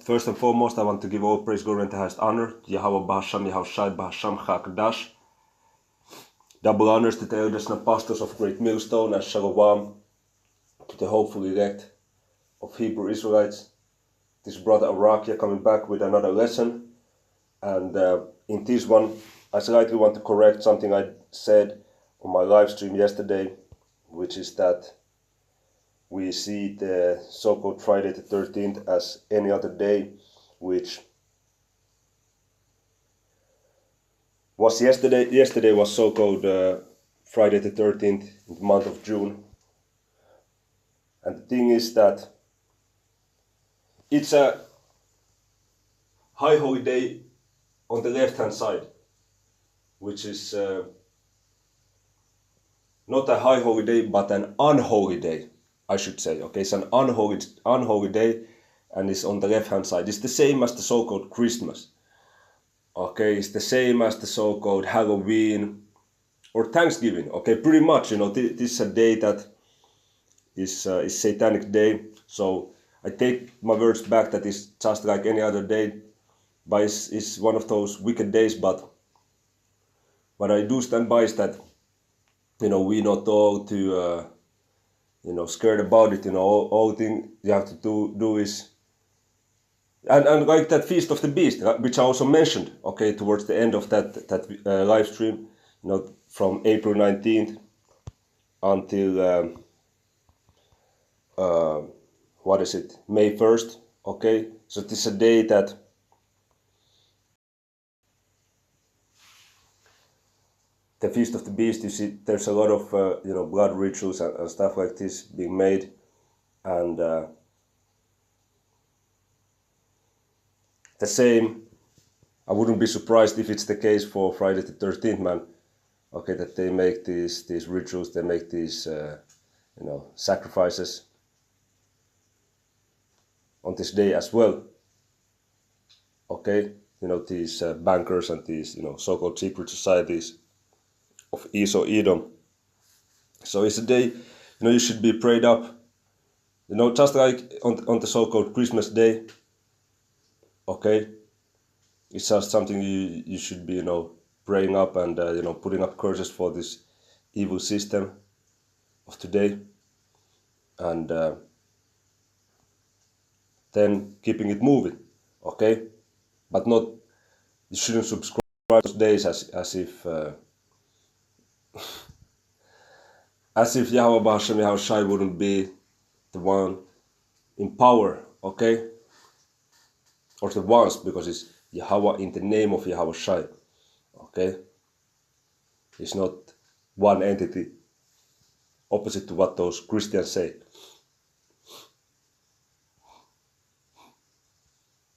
First and foremost, I want to give all praise, glory, and the highest honor to Yahweh Bahasham, Yahweh Shai, Bahasham, HaKadosh. Double honors to the elders and apostles of Great Millstone and Shalom, to the hopeful elect of Hebrew Israelites. This brother Arakia coming back with another lesson. And in this one, I slightly want to correct something I said on my live stream yesterday, which is that we see the so-called Friday the 13th as any other day, which was yesterday. Yesterday was so-called Friday the 13th in the month of June. And the thing is that it's a high holy day on the left-hand side, which is not a high holy day, but an unholy day, I should say. Okay, it's an unholy day, and it's on the left-hand side. It's the same as the so-called Christmas. Okay, it's the same as the so-called Halloween or Thanksgiving. Okay, pretty much. This is a day that is satanic day. So I take my words back. That is just like any other day, but it's one of those wicked days. But what I do stand by is that we not all to scared about it. All thing you have to do is and like that Feast of the Beast, which I also mentioned, okay, towards the end of that live stream, from April 19th until May 1st. Okay, so this is a day that the Feast of the Beast, you see, there's a lot of blood rituals and stuff like this being made, and the same. I wouldn't be surprised if it's the case for Friday the 13th, man. Okay, that they make these rituals, they make these sacrifices on this day as well. Okay, these bankers and these so-called secret societies of Esau Edom. So it's a day you should be prayed up, just like on the so-called Christmas day. Okay, it's just something you should be praying up and putting up curses for this evil system of today, and then keeping it moving. Okay, but not, you shouldn't subscribe those days as if as if Yahweh Bahashem Yahweh Shai wouldn't be the one in power. Okay, or the ones, because it's Yahweh in the name of Yahweh Shai. Okay, it's not one entity, opposite to what those Christians say,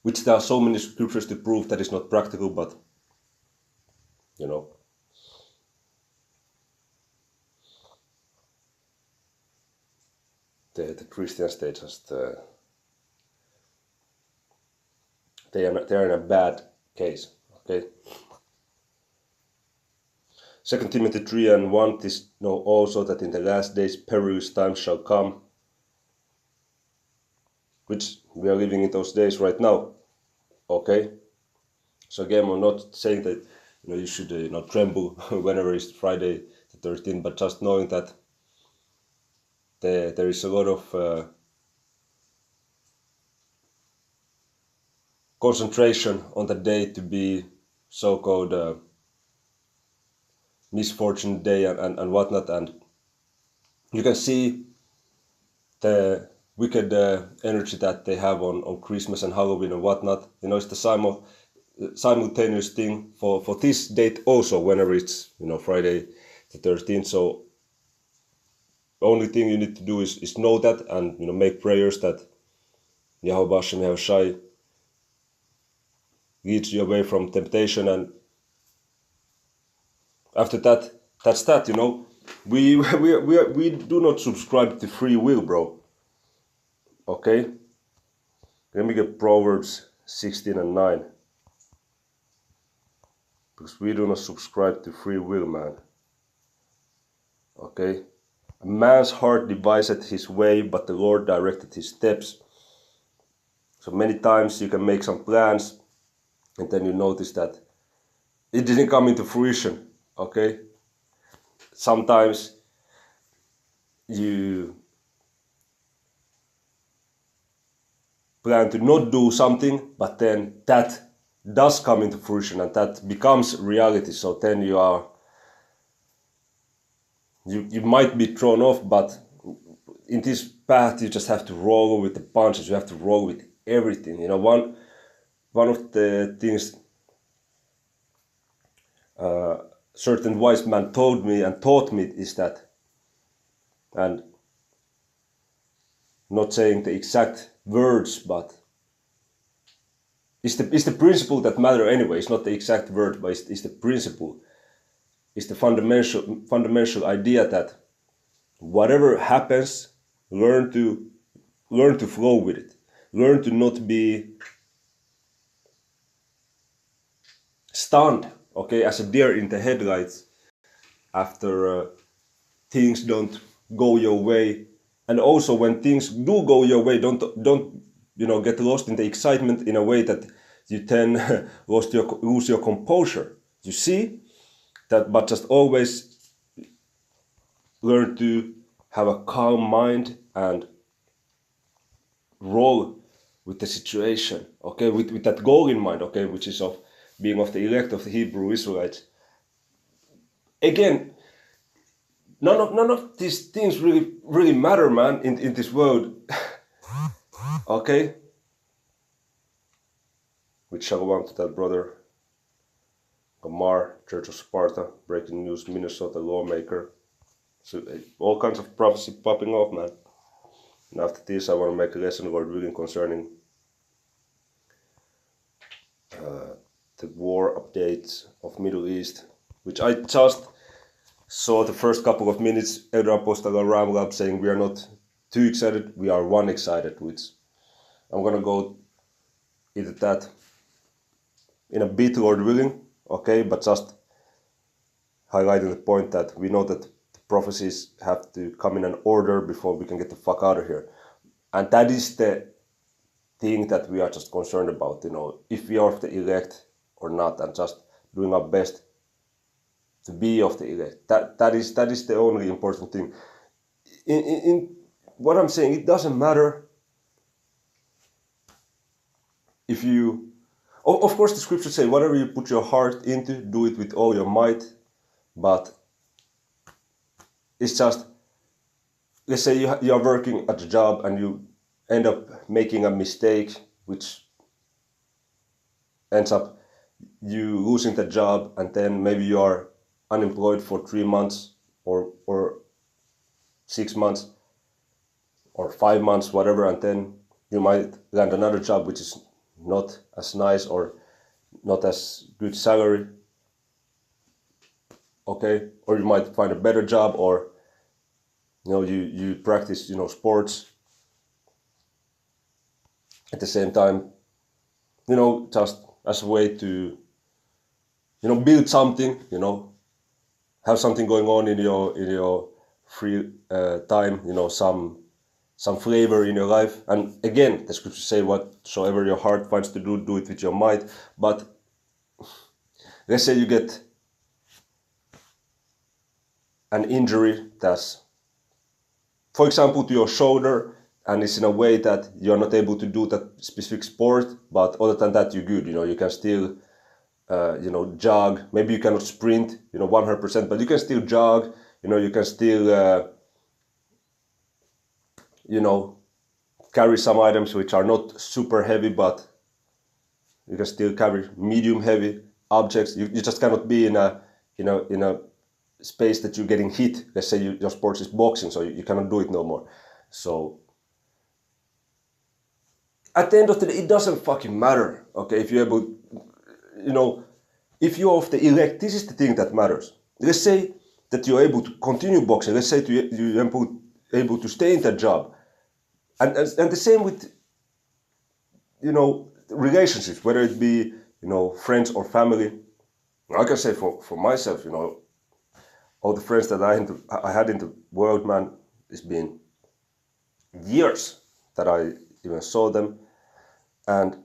which there are so many scriptures to prove that is not practical, but the Christians, they just they are in a bad case. Okay. 2 Timothy 3:1, this know also that in the last days perilous times shall come, which we are living in those days right now. Okay. So again, I'm not saying that you should not tremble whenever it's Friday the 13th, but just knowing that there is a lot of concentration on the day to be so-called misfortune day and whatnot, and you can see the wicked energy that they have on Christmas and Halloween and whatnot. It's the simultaneous thing for this date also, whenever it's Friday the 13th. So the only thing you need to do is know that, and make prayers that Yahweh Bashem Yahweh Shai leads you away from temptation. And after that, that's that. We do not subscribe to free will, bro. Okay, let me get Proverbs 16:9, because we do not subscribe to free will, man. Okay, a man's heart deviseth his way, but the Lord directed his steps. So many times you can make some plans and then you notice that it didn't come into fruition, okay? Sometimes you plan to not do something, but then that does come into fruition and that becomes reality. So then you might be thrown off, but in this path you just have to roll with the punches. You have to roll with everything. You know, one of the things certain wise man told me and taught me is that, and not saying the exact words, but it's the principle that matter anyway. It's not the exact word, but it's the principle. It's the fundamental idea that whatever happens, learn to flow with it. Learn to not be stunned, okay, as a deer in the headlights after things don't go your way. And also when things do go your way, don't get lost in the excitement in a way that you then lose your composure. You see that, but just always learn to have a calm mind and roll with the situation, okay, with that goal in mind, okay, which is of being of the elect of the Hebrew Israelites. Again, none of these things really matter, man, in this world. Okay? With shalom to that brother. Gamar, Church of Sparta, breaking news, Minnesota lawmaker. So all kinds of prophecy popping off, man. And after this, I want to make a lesson, Lord willing, concerning the war updates of Middle East, which I just saw the first couple of minutes. Elder Apostle Ramlab saying we are not too excited, we are one excited, which I'm gonna go into that in a bit, Lord willing, okay, but just highlighting the point that we know that the prophecies have to come in an order before we can get the fuck out of here. And that is the thing that we are just concerned about, if we are of the elect or not, and just doing our best to be of the elect. That is the only important thing. In what I'm saying, it doesn't matter if you... Of course, the scriptures say, whatever you put your heart into, do it with all your might. But it's just, let's say you are working at a job and you end up making a mistake, which ends up you losing the job, and then maybe you are unemployed for 3 months or 6 months or 5 months, whatever, and then you might land another job which is not as nice or not as good salary, okay, or you might find a better job, or you practice sports at the same time, just as a way to build something, have something going on in your free time, some flavor in your life. And again, the scriptures say, whatsoever your heart finds to do it with your might. But let's say you get an injury that's, for example, to your shoulder, and it's in a way that you're not able to do that specific sport, but other than that, you're good. You can still jog. Maybe you cannot sprint 100%, but you can still jog. You can still carry some items which are not super heavy, but you can still carry medium heavy objects. You just cannot be in a space that you're getting hit. Let's say your sport is boxing, so you cannot do it no more. So at the end of the day, it doesn't fucking matter, okay, if you're able, if you're of the elect. This is the thing that matters. Let's say that you're able to continue boxing. Let's say you're able to stay in that job. And the same with, relationships, whether it be, friends or family. I can say for myself, all the friends that I had in the world, man, it's been years that I even saw them. And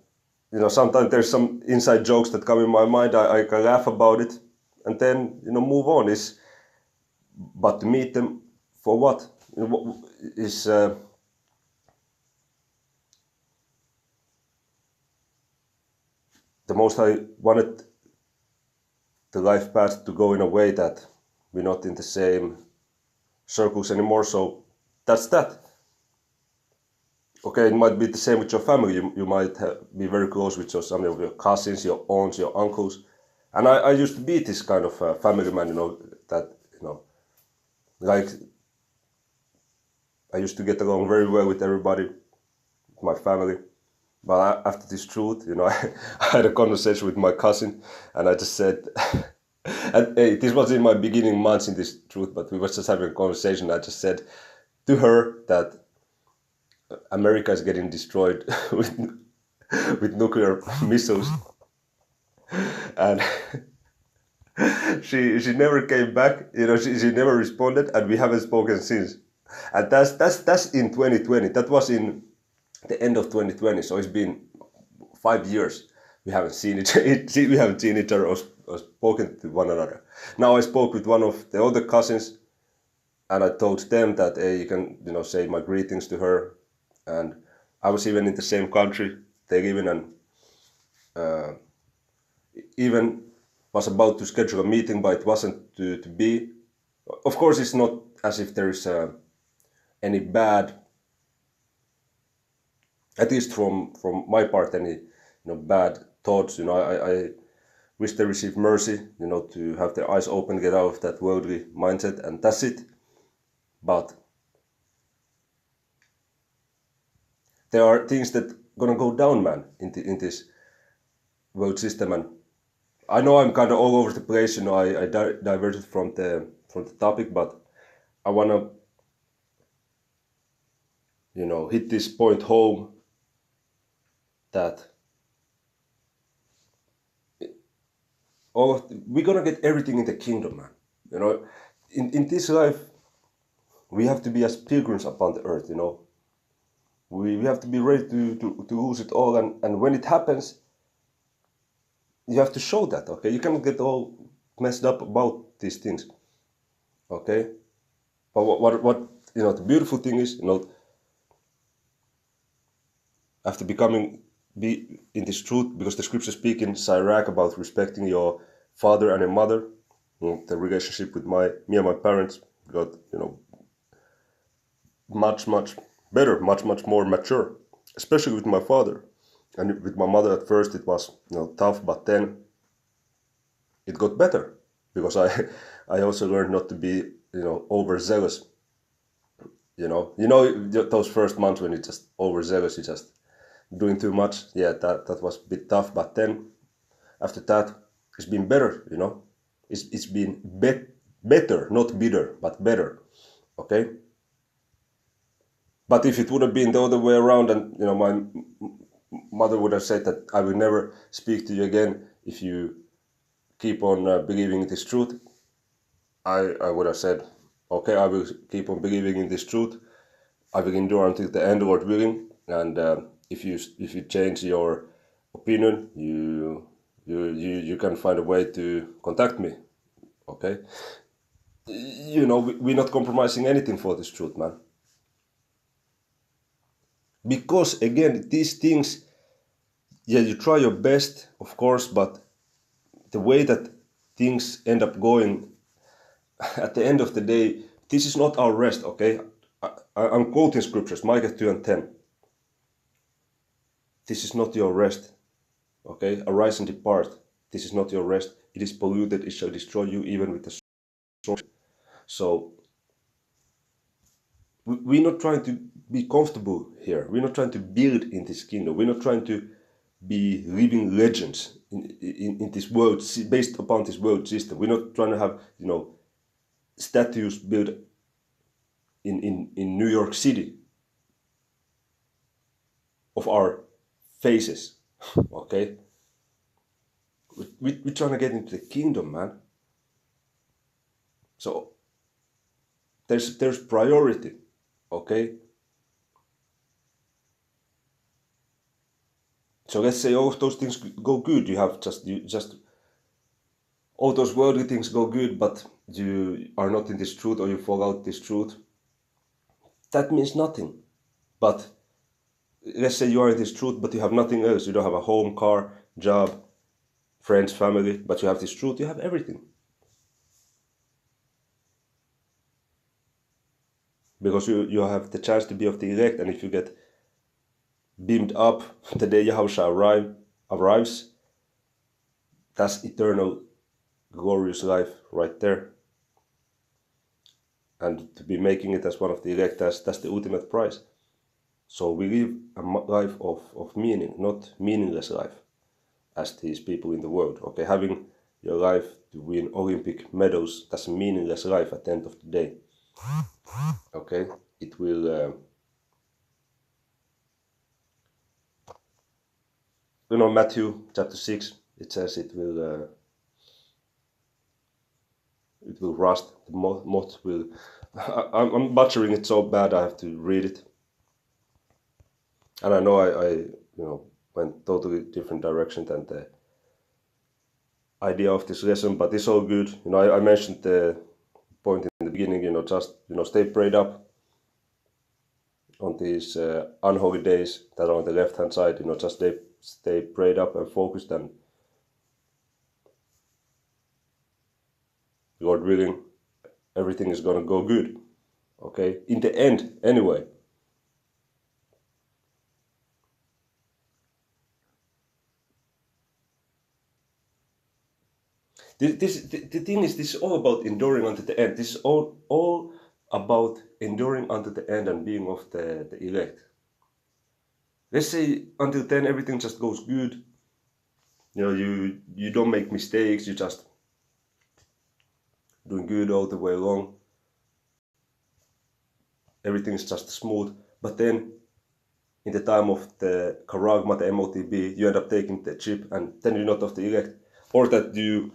sometimes there's some inside jokes that come in my mind. I can laugh about it, and then move on. But to meet them for what? Is the most I wanted the life path to go in a way that we're not in the same circles anymore. So that's that. Okay, it might be the same with your family. You might be very close with some of your cousins, your aunts, your uncles. And I used to be this kind of family man, that, like, I used to get along very well with everybody, my family. But after this truth, I had a conversation with my cousin, and I just said, and hey, this was in my beginning months in this truth, but we were just having a conversation. I just said to her that America is getting destroyed with nuclear missiles, and she never came back. She never responded, and we haven't spoken since. And that's in 2020. That was in the end of 2020. So it's been 5 years. We haven't seen we haven't seen each other or spoken to one another. Now I spoke with one of the other cousins, and I told them that, hey, you can say my greetings to her. And I was even in the same country they live in, and even was about to schedule a meeting, but it wasn't to be. Of course, it's not as if there is any bad, at least from my part, any bad thoughts. I wish they receive mercy, to have their eyes open, get out of that worldly mindset, and that's it. But there are things that gonna go down, man, in this world system. And I know I'm kind of all over the place. I diverted from the topic, but I wanna hit this point home that we're gonna get everything in the kingdom, man. In this life, we have to be as pilgrims upon the earth. We have to be ready to lose it all, and when it happens, you have to show that. Okay, you cannot get all messed up about these things. Okay, but what the beautiful thing is, after be in this truth, because the scriptures speak in Sirach about respecting your father and your mother. The relationship with me and my parents got much better, much more mature, especially with my father. And with my mother at first it was tough, but then it got better, because I also learned not to be overzealous. Those first months when you're just overzealous, you just doing too much. Yeah, that was a bit tough, but then after that it's been better. It's been better, not bitter, but better. Okay. But if it would have been the other way around, and my mother would have said that I will never speak to you again if you keep on believing in this truth, I would have said, okay, I will keep on believing in this truth. I will endure until the end, Lord willing. And if you change your opinion, you can find a way to contact me. Okay, we're not compromising anything for this truth, man. Because again, these things, yeah, you try your best, of course, but the way that things end up going, at the end of the day, this is not our rest. Okay, I'm quoting scriptures, Micah 2:10. This is not your rest. Okay, arise and depart. This is not your rest. It is polluted. It shall destroy you even with the sword. So we're not trying to be comfortable here. We're not trying to build in this kingdom. We're not trying to be living legends in this world, based upon this world system. We're not trying to have statues built in New York City of our faces. Okay, we're trying to get into the kingdom, man. So there's priority. Okay, So let's say all of those things go good. You just all those worldly things go good, but you are not in this truth, or you fall out this truth. That means nothing. But let's say you are in this truth, but you have nothing else. You don't have a home, car, job, friends, family, but you have this truth. You have everything. Because you have the chance to be of the elect, and if you get beamed up the day Yahusha arrives, that's eternal, glorious life right there. And to be making it as one of the elect, that's the ultimate prize. So we live a life of meaning, not meaningless life, as these people in the world. Okay, having your life to win Olympic medals, that's a meaningless life at the end of the day. Okay, it will, Matthew chapter 6, it says it will rust, the moth will, I'm butchering it so bad I have to read it. And I know I went totally different direction than the idea of this lesson, but it's all good. I mentioned the point in the beginning, just, stay prayed up on these unholy days that are on the left-hand side, just stay prayed up and focused, and Lord willing, everything is gonna go good, okay? In the end, anyway. The thing is, this is all about enduring unto the end. This is all about enduring unto the end and being of the elect. Let's say until then everything just goes good. You don't make mistakes, you just doing good all the way along. Everything is just smooth. But then in the time of the charagma, the MOTB, you end up taking the chip, and then you're not of the elect. Or that you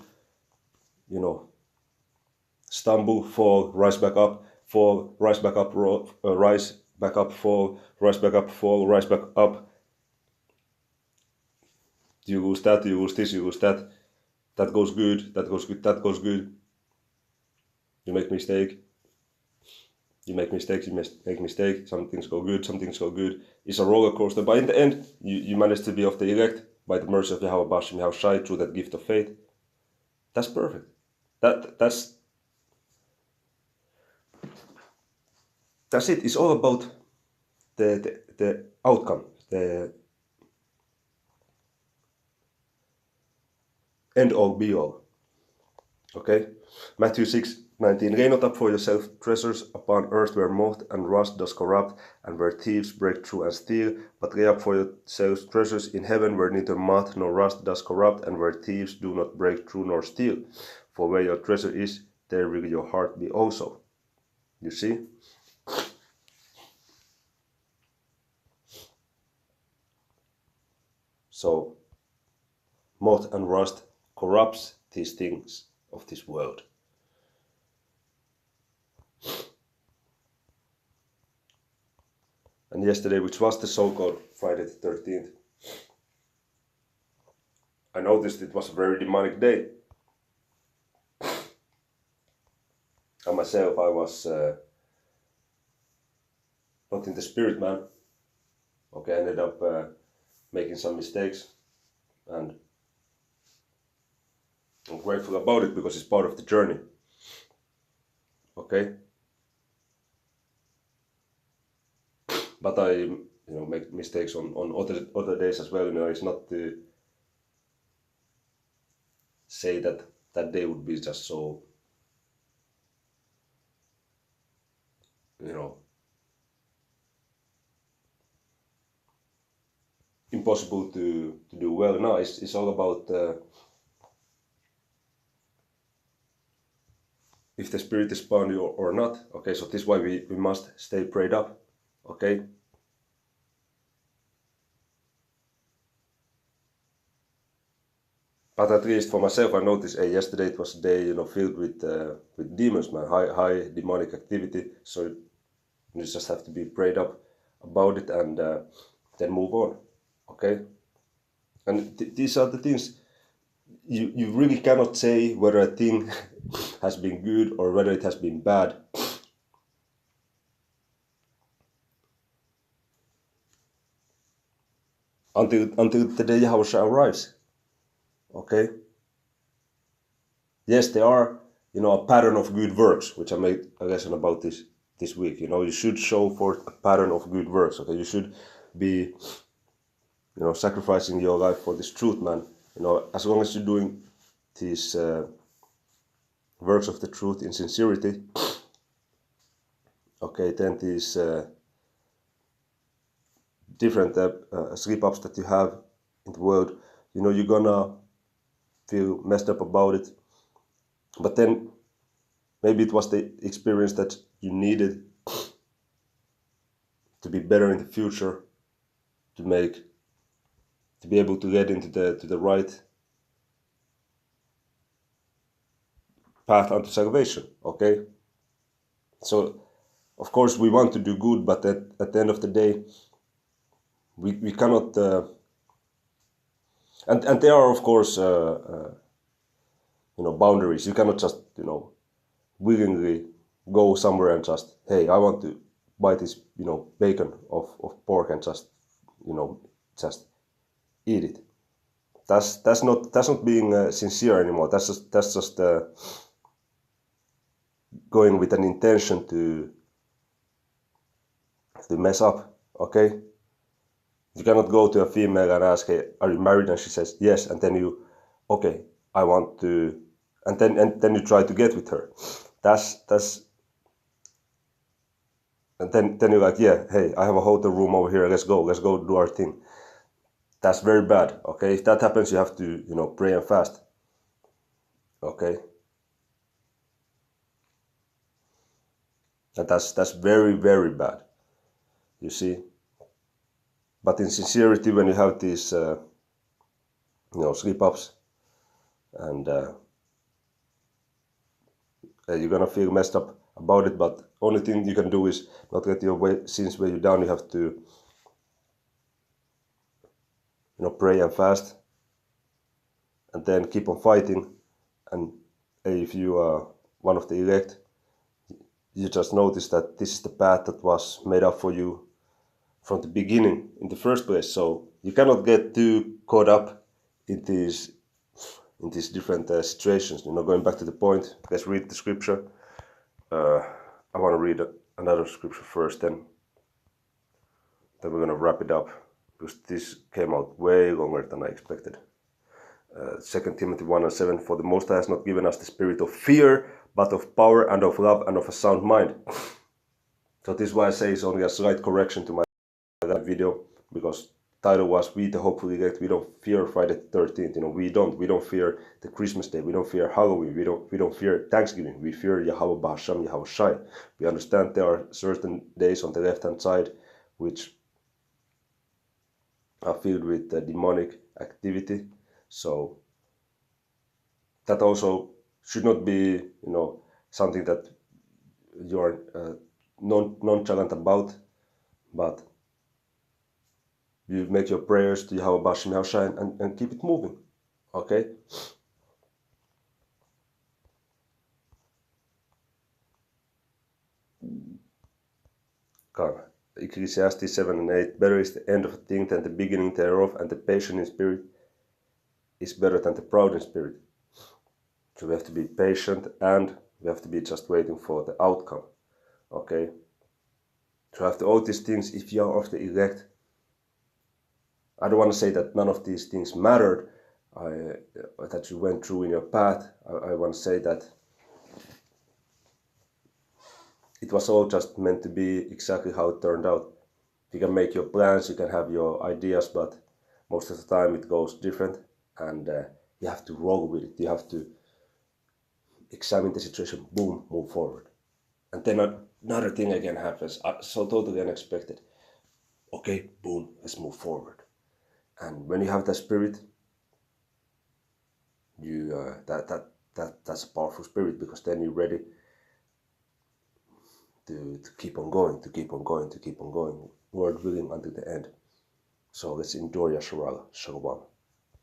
stumble, fall, rise back up, fall, rise back up, rise back up, fall, rise back up, fall, rise back up. You lose that, you lose this, you lose that. That goes good, that goes good, that goes good. You make mistake. You make mistakes, you make mistakes. Some things go good, some things go good. It's a roller coaster, but in the end, you manage to be of the elect by the mercy of Yahweh Bashim Yahushai through that gift of faith. That's perfect. That's it. It's all about the outcome, the end all be all. Okay? Matthew 6:19. Lay not up for yourself treasures upon earth where moth and rust does corrupt, and where thieves break through and steal, but lay up for yourselves treasures in heaven where neither moth nor rust does corrupt, and where thieves do not break through nor steal. For where your treasure is, there will your heart be also. You see? So, moth and rust corrupts these things of this world. And yesterday, which was the so-called Friday the 13th, I noticed it was a very demonic day. And myself, I was not in the spirit, man. Okay, I ended up making some mistakes, and I'm grateful about it because it's part of the journey. Okay? But I make mistakes on other days as well. It's not to say that that day would be just so impossible to do well. No, it's all about if the spirit is upon you or not. Okay, so this is why we must stay prayed up. Okay. But at least for myself, I noticed yesterday it was a day filled with demons, man, high demonic activity. So you just have to be prayed up about it and then move on. Okay. And these are the things you really cannot say whether a thing has been good or whether it has been bad until the day Yahushua arrives. Okay? Yes, there are, a pattern of good works, which I made a lesson about this week. You should show forth a pattern of good works. Okay, you should be, sacrificing your life for this truth, man. As long as you're doing these works of the truth in sincerity, okay, then these different slip-ups that you have in the world, you're gonna feel messed up about it. But then maybe it was the experience that you needed to be better in the future, to be able to get into the right path unto salvation. Okay, so of course we want to do good, but at the end of the day, we cannot. And there are of course boundaries. You cannot just willingly go somewhere and just, hey, I want to buy this bacon of pork and just just eat it. That's not being sincere anymore. That's just going with an intention to mess up. Okay, you cannot go to a female and ask, hey, are you married? And she says yes, and then you, okay, I want to, and then you try to get with her. That's and then you're like, yeah, hey, I have a hotel room over here. Let's go do our thing. That's very bad. Okay, if that happens, you have to pray and fast. Okay, and that's very, very bad. You see, but in sincerity, when you have these slip-ups, and you're gonna feel messed up about it, but only thing you can do is not let your sins weigh you down. You have to pray and fast, and then keep on fighting. And if you are one of the elect, you just notice that this is the path that was made up for you from the beginning in the first place. So you cannot get too caught up in these different situations. Going back to the point, let's read the scripture. I want to read another scripture first, then we're going to wrap it up, because this came out way longer than I expected. 2 Timothy 1:7, for the Most High has not given us the spirit of fear, but of power and of love and of a sound mind. So this is why I say it's only a slight correction to my video, because title was We the Hopeful Elect. We don't fear Friday the 13th. We don't fear the Christmas Day. We don't fear Halloween. We don't fear Thanksgiving. We fear Yahweh Bahasham, Yahweh Shai. We understand there are certain days on the left hand side which are filled with demonic activity. So that also should not be something that you are nonchalant about, but you make your prayers to Yahweh Bashim Yahushai and keep it moving. Okay? Come. Ecclesiastes 7 and 8. Better is the end of a thing than the beginning thereof, and the patient in spirit is better than the proud in spirit. So we have to be patient, and we have to be just waiting for the outcome. Okay? So after all these things, if you are of the elect, I don't want to say that none of these things mattered, that you went through in your path. I want to say that it was all just meant to be exactly how it turned out. You can make your plans, you can have your ideas, but most of the time it goes different, and you have to roll with it. You have to examine the situation, boom, move forward. And then another thing again happens, so totally unexpected. Okay, boom, let's move forward. And when you have that spirit, you that's a powerful spirit, because then you're ready to keep on going, Lord willing, until the end. So let's endure Yasharala. Shalom.